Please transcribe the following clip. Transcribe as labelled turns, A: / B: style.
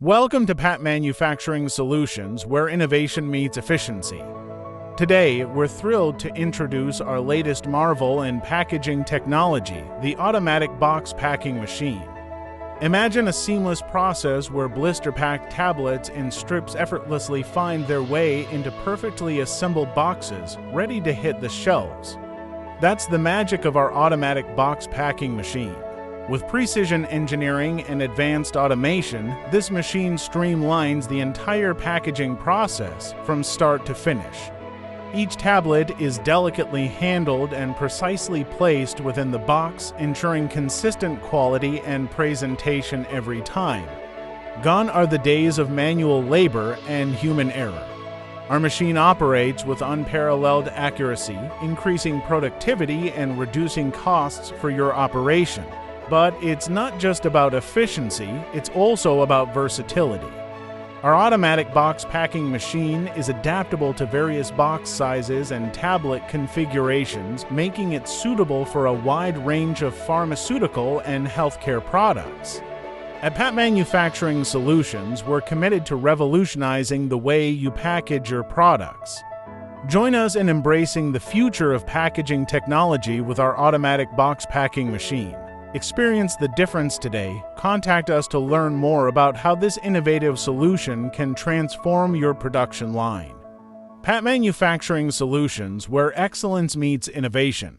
A: Welcome to Pat Manufacturing Solutions, where innovation meets efficiency. Today, we're thrilled to introduce our latest marvel in packaging technology, the automatic box packing machine. Imagine a seamless process where blister-packed tablets in strips effortlessly find their way into perfectly assembled boxes, ready to hit the shelves. That's the magic of our automatic box packing machine. With precision engineering and advanced automation, this machine streamlines the entire packaging process from start to finish. Each tablet is delicately handled and precisely placed within the box, ensuring consistent quality and presentation every time. Gone are the days of manual labor and human error. Our machine operates with unparalleled accuracy, increasing productivity and reducing costs for your operation. But it's not just about efficiency, it's also about versatility. Our automatic box packing machine is adaptable to various box sizes and tablet configurations, making it suitable for a wide range of pharmaceutical and healthcare products. At Pat Manufacturing Solutions, we're committed to revolutionizing the way you package your products. Join us in embracing the future of packaging technology with our automatic box packing machine. Experience the difference today. Contact us to learn more about how this innovative solution can transform your production line. Pat Manufacturing Solutions, where excellence meets innovation.